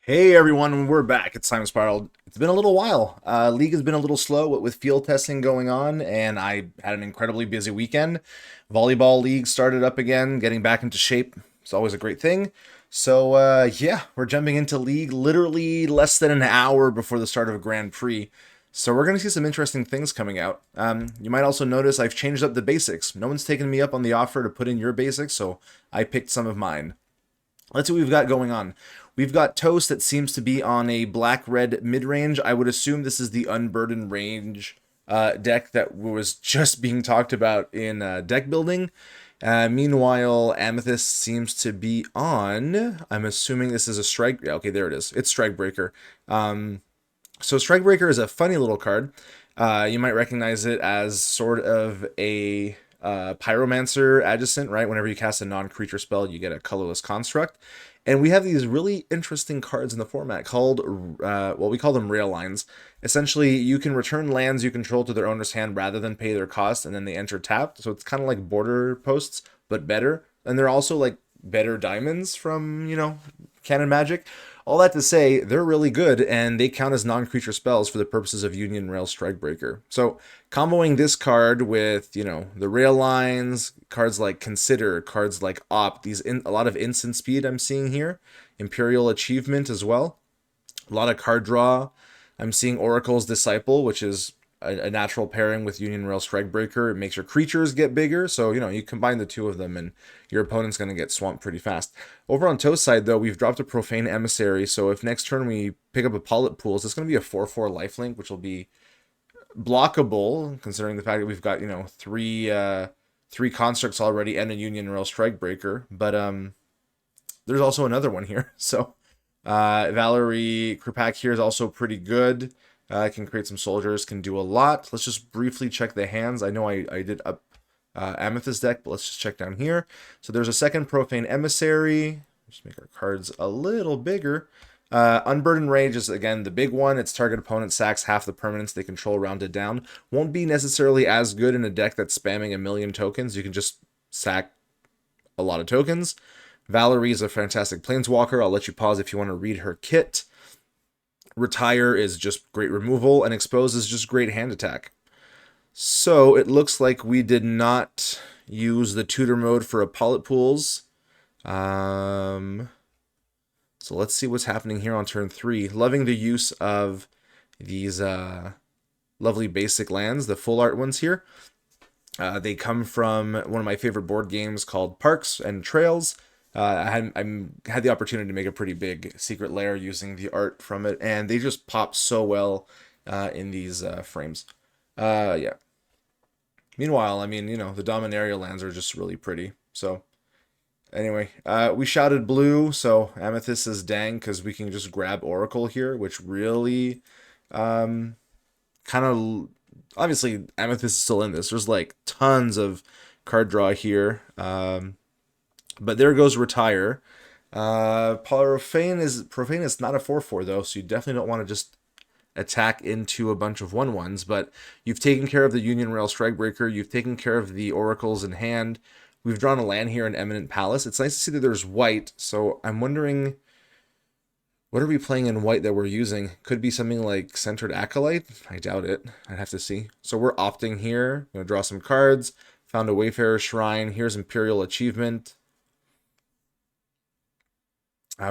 Hey everyone, we're back. It's Simon Spiral. It's been a little while. League has been a little slow with field testing going on, and I had an incredibly busy weekend. Volleyball league started up again, getting back into shape. It's always a great thing. So yeah, we're jumping into league literally less than an hour before the start of Grand Prix. So we're going to see some interesting things coming out. You might also notice I've changed up the basics. No one's taken me up on the offer to put in your basics, so I picked some of mine. Let's see what we've got going on. We've got Toast that seems to be on a black-red mid-range. I would assume this is the Unburdened range deck that was just being talked about in deck building. Meanwhile, Amethyst seems to be on. I'm assuming this is a strike. Yeah, okay, there it is. It's Strikebreaker. So Strikebreaker is a funny little card. You might recognize it as sort of a Pyromancer adjacent, right? Whenever you cast a non-creature spell, you get a colorless construct. And we have these really interesting cards in the format called, well, we call them rail lines. Essentially, you can return lands you control to their owner's hand rather than pay their cost, and then they enter tapped. So it's kind of like border posts, but better. And they're also like better diamonds from, Canon Magic. All that to say, they're really good, and they count as non-creature spells for the purposes of Union Rail Strikebreaker. So comboing this card with, the rail lines, cards like Consider, cards like Opt, a lot of instant speed I'm seeing here, Imperial Achievement as well, a lot of card draw. I'm seeing Oracle's Disciple, which is a natural pairing with Union Rail Strikebreaker. It makes your creatures get bigger, so you combine the two of them, and your opponent's going to get swamped pretty fast. Over on Toast side, though, we've dropped a Profane Emissary, so if next turn we pick up a Polyp Pools, it's going to be a 4/4 lifelink, which will be blockable, considering the fact that we've got three constructs already and a Union Rail Strikebreaker. But there's also another one here, so Valerie Kripak here is also pretty good. Can create some soldiers, can do a lot. Let's just briefly check the hands. I know I did up Amethyst deck, but let's just check down here. So there's a second Profane Emissary. Just make our cards a little bigger. Unburdened Rage is, again, the big one. Its target opponent sacks half the permanents they control rounded down. Won't be necessarily as good in a deck that's spamming a million tokens. You can just sack a lot of tokens. Valerie is a fantastic Planeswalker. I'll let you pause if you want to read her kit. Retire is just great removal, and Expose is just great hand attack. So it looks like we did not use the tutor mode for a Polyp Pools. So let's see what's happening here on turn 3. Loving the use of these lovely basic lands, the full art ones here. They come from one of my favorite board games called Parks and Trails. I had the opportunity to make a pretty big secret lair using the art from it, and they just pop so well in these frames. Yeah. Meanwhile, I mean, the Dominaria lands are just really pretty. So anyway, we shouted blue, so Amethyst is dang because we can just grab Oracle here, which really kind of obviously Amethyst is still in this. There's like tons of card draw here. But there goes Retire. Profane is not a 4/4 though, so you definitely don't want to just attack into a bunch of 1/1s. But you've taken care of the Union Rail Strikebreaker. You've taken care of the Oracles in hand. We've drawn a land here in Eminent Palace. It's nice to see that there's white. So I'm wondering, what are we playing in white that we're using? Could be something like Centered Acolyte. I doubt it. I'd have to see. So we're opting here. Gonna draw some cards. Found a Wayfarer Shrine. Here's Imperial Achievement.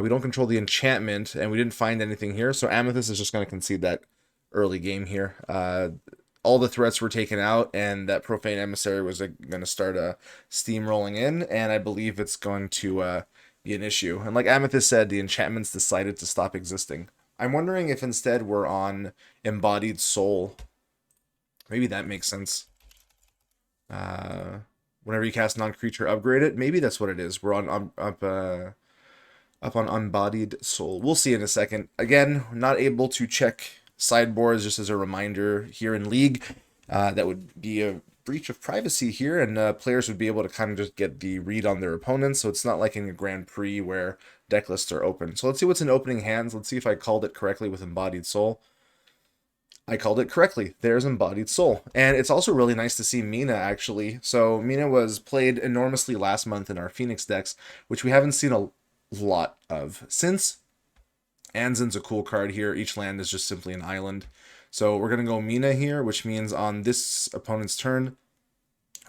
We don't control the enchantment, and we didn't find anything here, so Amethyst is just going to concede that early game here. All the threats were taken out, and that Profane Emissary was going to start steamrolling in, and I believe it's going to be an issue. And like Amethyst said, the enchantments decided to stop existing. I'm wondering if instead we're on Embodied Soul. Maybe that makes sense. Whenever you cast non-creature, upgrade it. Maybe that's what it is. We're on up on Embodied Soul. We'll see in a second. Again, not able to check sideboards, just as a reminder here in League. That would be a breach of privacy here, and players would be able to kind of just get the read on their opponents, so it's not like in a Grand Prix where deck lists are open. So let's see what's in opening hands. Let's see if I called it correctly with Embodied Soul. I called it correctly. There's Embodied Soul. And it's also really nice to see Mina, actually. So Mina was played enormously last month in our Phoenix decks, which we haven't seen a lot of since Anzin's a cool card here. Each land is just simply an island. So we're going to go Mina here, which means on this opponent's turn,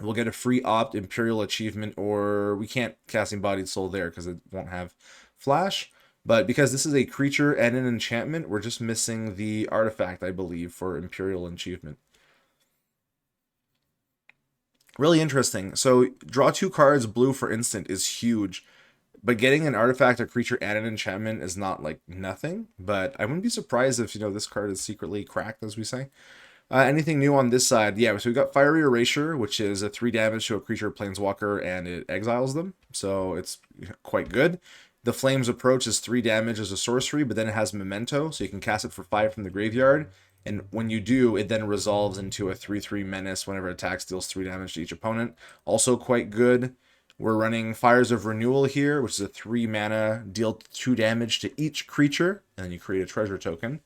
we'll get a free opt, Imperial Achievement, or we can't cast Embodied Soul there because it won't have flash. But because this is a creature and an enchantment, we're just missing the artifact, I believe, for Imperial Achievement. Really interesting. So draw 2 cards, blue for instant is huge. But getting an artifact, a creature, and an enchantment is not like nothing. But I wouldn't be surprised if, this card is secretly cracked, as we say. Anything new on this side? Yeah, so we've got Fiery Erasure, which is a 3 damage to a creature, planeswalker, and it exiles them. So it's quite good. The Flames Approach is 3 damage as a sorcery, but then it has Memento, so you can cast it for 5 from the graveyard. And when you do, it then resolves into a 3/3 menace whenever it attacks, deals 3 damage to each opponent. Also quite good. We're running Fires of Renewal here, which is a 3 mana, deal 2 damage to each creature, and then you create a treasure token.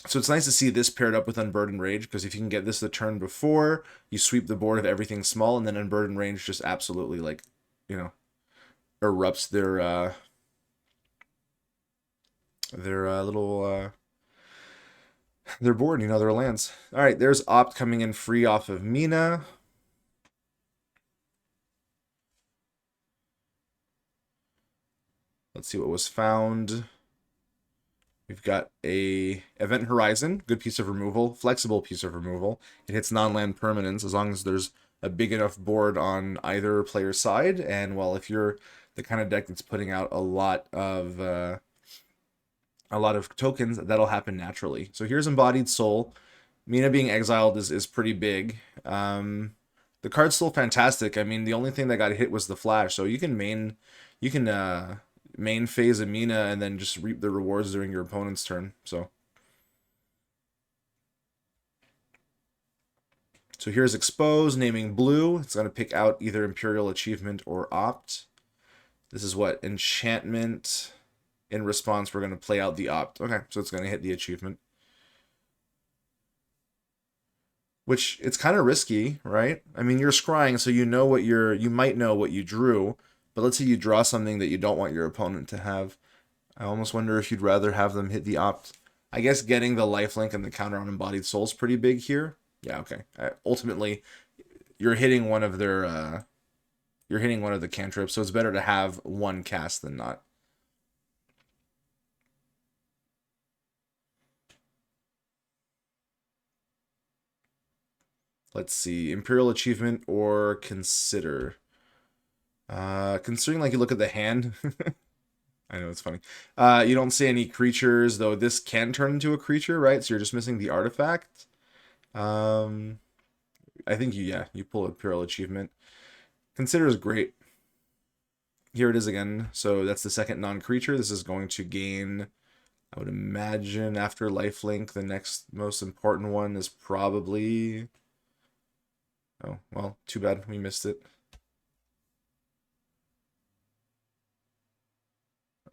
So it's nice to see this paired up with Unburdened Rage, because if you can get this the turn before, you sweep the board of everything small, and then Unburdened Rage just absolutely, erupts their board, their lands. All right, there's Opt coming in free off of Mina. Let's see what was found. We've got a Event Horizon, good piece of removal, flexible piece of removal. It hits non-land permanents as long as there's a big enough board on either player's side. And well, if you're the kind of deck that's putting out a lot of tokens, that'll happen naturally. So here's Embodied Soul. Mina being exiled is pretty big. The card's still fantastic. I mean, the only thing that got hit was the flash. So you can main phase a Mina and then just reap the rewards during your opponent's turn. So here's Expose, naming blue. It's going to pick out either Imperial Achievement or Opt. This is what? Enchantment. In response, we're going to play out the Opt. Okay, so it's going to hit the achievement. Which, it's kind of risky, right? I mean, you're scrying, so you might know what you drew. But let's say you draw something that you don't want your opponent to have. I almost wonder if you'd rather have them hit the Opt. I guess getting the lifelink and the counter on Embodied Soul is pretty big here. Yeah, okay. Ultimately, you're hitting one of the cantrips, so it's better to have one cast than not. Let's see, Imperial Achievement or Consider. Considering you look at the hand, I know it's funny. You don't see any creatures, though this can turn into a creature, right? So you're just missing the artifact. I think you pull Imperial Achievement. Consider is great. Here it is again. So that's the second non-creature. This is going to gain, I would imagine, after lifelink, the next most important one is probably... Oh, well, too bad. We missed it.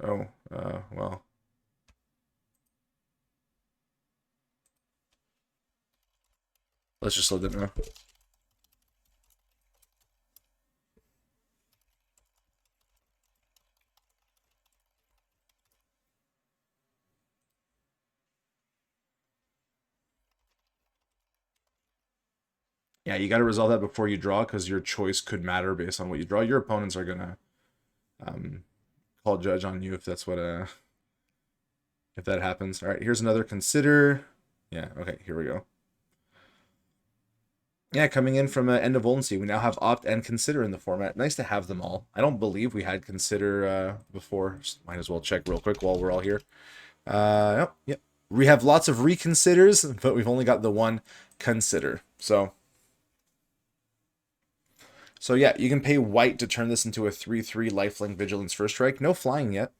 Oh, well. Let's just let them know. Yeah, you got to resolve that before you draw, because your choice could matter based on what you draw. Your opponents are gonna call judge on you if that's what if that happens. All right, here's another Consider. Yeah, okay, here we go. Yeah, coming in from End of Voldency, we now have Opt and Consider in the format. Nice to have them all. I don't believe we had Consider before. Just might as well check real quick while we're all here. Yep. We have lots of Reconsiders, but we've only got the one Consider. So yeah, you can pay white to turn this into a 3/3 lifelink Vigilance First Strike. No flying yet.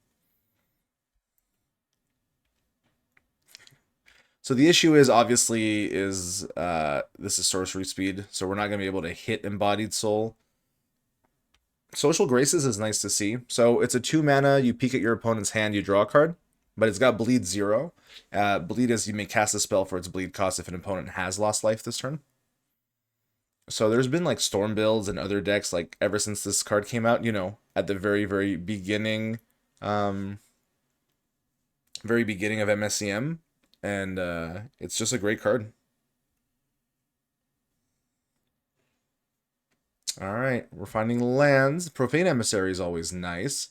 So the issue is, obviously, this is sorcery speed, so we're not going to be able to hit Embodied Soul. Social Graces is nice to see. So it's a 2 mana, you peek at your opponent's hand, you draw a card, but it's got Bleed 0. Bleed is you may cast a spell for its bleed cost if an opponent has lost life this turn. So there's been Storm builds and other decks ever since this card came out, at the very, very beginning. very beginning of MSEM, and it's just a great card. All right, we're finding lands. Profane Emissary is always nice.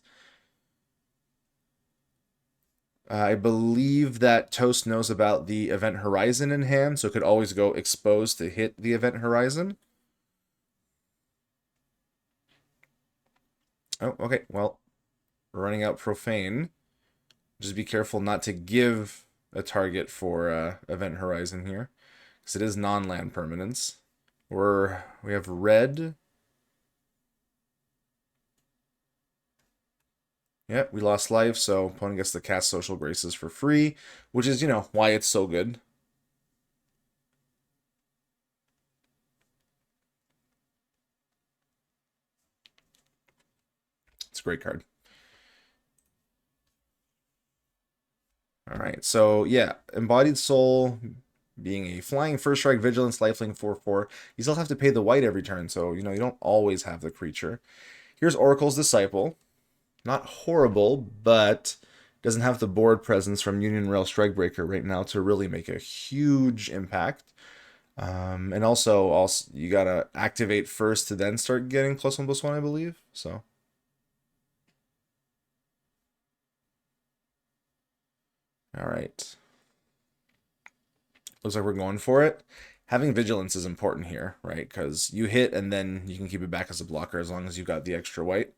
I believe that Toast knows about the event horizon in hand, so it could always go exposed to hit the event horizon. Oh, okay. Well, we're running out Profane. Just be careful not to give a target for event horizon here, because it is non-land permanence. We have red. Yeah, we lost life, so opponent gets to cast Social Graces for free, which is, why it's so good. It's a great card. All right, so yeah, Embodied Soul being a flying first strike vigilance lifelink 4/4, you still have to pay the white every turn, so you don't always have the creature. Here's Oracle's Disciple. Not horrible, but doesn't have the board presence from Union Rail Strikebreaker right now to really make a huge impact. And also you gotta activate first to then start getting +1/+1, I believe. So. All right. Looks like we're going for it. Having vigilance is important here, right? Because you hit and then you can keep it back as a blocker as long as you got the extra white.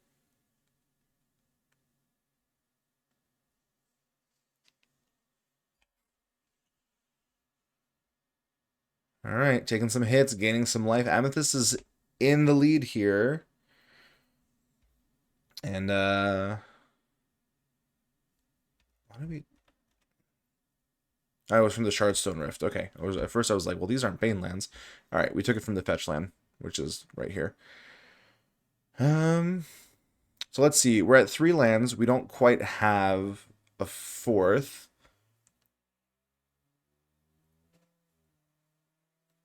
All right, taking some hits, gaining some life. Amethyst is in the lead here. And what did we? I was from the Shardstone Rift. Okay. At first I was like, well, these aren't Bane lands. All right, we took it from the fetch land, which is right here. So let's see. We're at 3 lands. We don't quite have a 4th.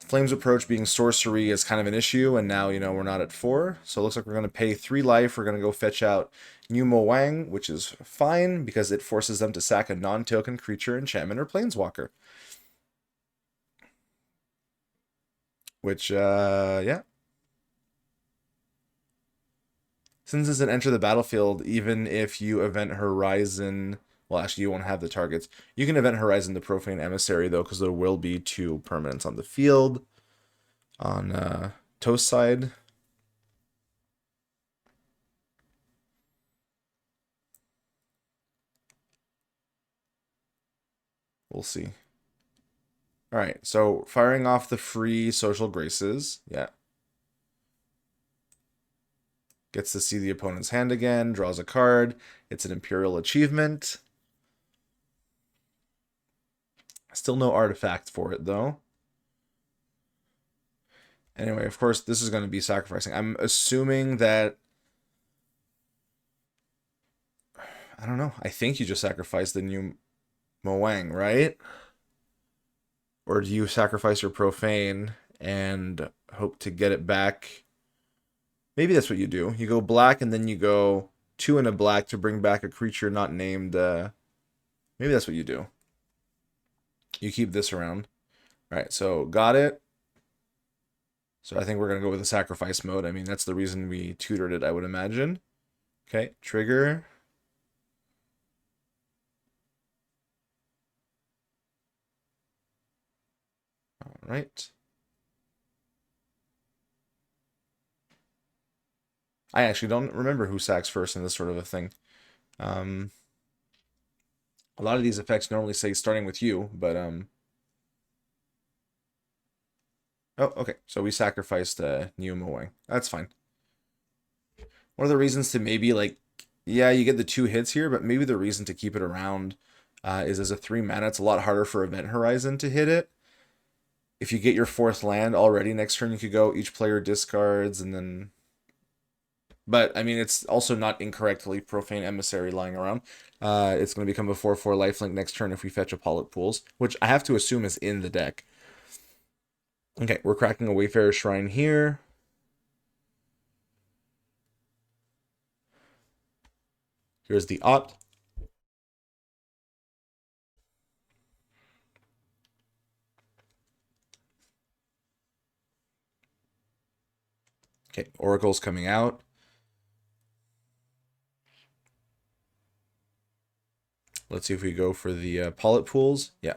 Flames Approach being sorcery is kind of an issue, and now, we're not at 4. So it looks like we're going to pay 3 life. We're going to go fetch out Numo Wang, which is fine because it forces them to sack a non-token creature, enchantment, or planeswalker. Which, yeah. Since it's an enter the battlefield, even if you event Horizon, well, actually, you won't have the targets. You can event Horizon the Profane Emissary, though, because there will be 2 permanents on the field. On Toast side. We'll see. All right, so firing off the free Social Graces. Yeah. Gets to see the opponent's hand again, draws a card. It's an Imperial achievement. Still no artifact for it, though. Anyway, of course, this is going to be sacrificing. I'm assuming that... I don't know. I think you just sacrifice the new Moang, right? Or do you sacrifice your Profane and hope to get it back? Maybe that's what you do. You go black and then you go 2 and a black to bring back a creature not named. Maybe that's what you do. You keep this around. All right, so got it. So I think we're going to go with the sacrifice mode. I mean, that's the reason we tutored it, I would imagine. Okay, trigger. All right. I actually don't remember who sacks first in this sort of a thing. A lot of these effects normally say starting with you, but oh, okay. So we sacrificed Neuma Wang. That's fine. One of the reasons to maybe yeah, you get the 2 hits here, but maybe the reason to keep it around is as a 3 mana, it's a lot harder for Event Horizon to hit it. If you get your 4th land already next turn, you could go each player discards and then. But I mean, it's also not incorrectly Profane Emissary lying around. It's going to become a 4/4 lifelink next turn if we fetch a Pollitt Pools, which I have to assume is in the deck. Okay, we're cracking a Wayfarer Shrine here. Here's the opt. Okay, Oracle's coming out. Let's see if we go for the Polyp pools. Yeah.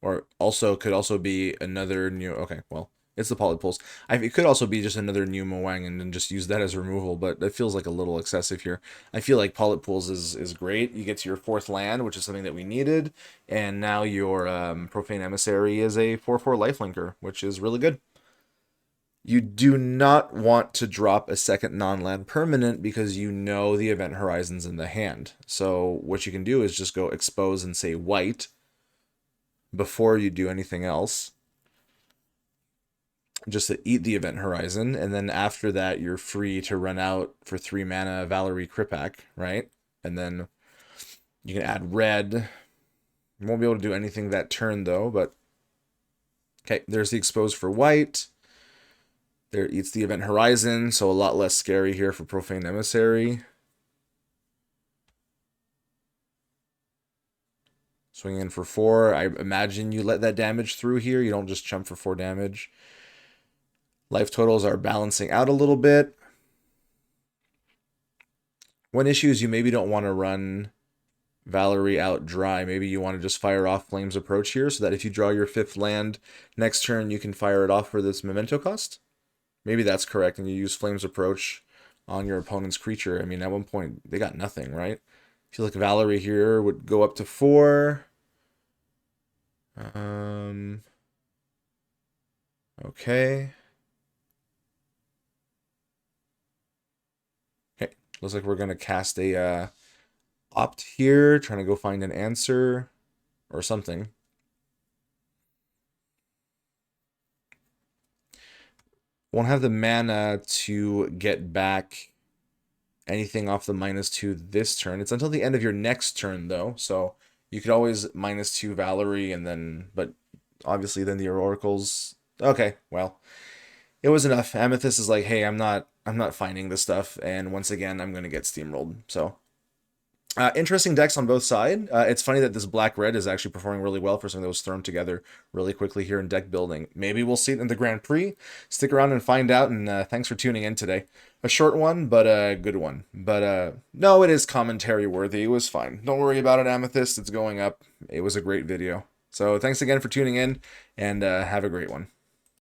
Or also could also be another new. Okay, well, it's the Polyp pools. It could also be just another new Moang and then just use that as removal, but it feels like a little excessive here. I feel like Polyp pools is great. You get to your 4th land, which is something that we needed, and now your Profane Emissary is a 4/4 lifelinker, which is really good. You do not want to drop a second non-land permanent because you know the event horizon's in the hand. So what you can do is just go expose and say white before you do anything else, just to eat the event horizon, and then after that you're free to run out for 3 mana Valerie Kripak, right? And then you can add red. You won't be able to do anything that turn though, but okay, there's the expose for white. There eats the event horizon, so a lot less scary here for Profane Emissary. Swing in for 4. I imagine you let that damage through here. You don't just jump for 4 damage. Life totals are balancing out a little bit. One issue is you maybe don't want to run Valerie out dry. Maybe you want to just fire off Flame's Approach here so that if you draw your 5th land next turn, you can fire it off for this memento cost. Maybe that's correct, and you use Flame's Approach on your opponent's creature. I mean, at one point, they got nothing, right? I feel like Valerie here would go up to 4. Okay. Okay, looks like we're going to cast a opt here, trying to go find an answer or something. Won't have the mana to get back anything off the -2 this turn. It's until the end of your next turn, though, so you could always -2 Valerie, and then, but obviously then the Oracles. Okay, well, it was enough. Amethyst is like, hey, I'm not finding this stuff, and once again, I'm going to get steamrolled, so. Interesting decks on both sides. It's funny that this black-red is actually performing really well for something that was thrown together really quickly here in deck building. Maybe we'll see it in the Grand Prix. Stick around and find out, and thanks for tuning in today. A short one, but a good one. But no, it is commentary worthy. It was fine. Don't worry about it, Amethyst. It's going up. It was a great video. So thanks again for tuning in, and have a great one.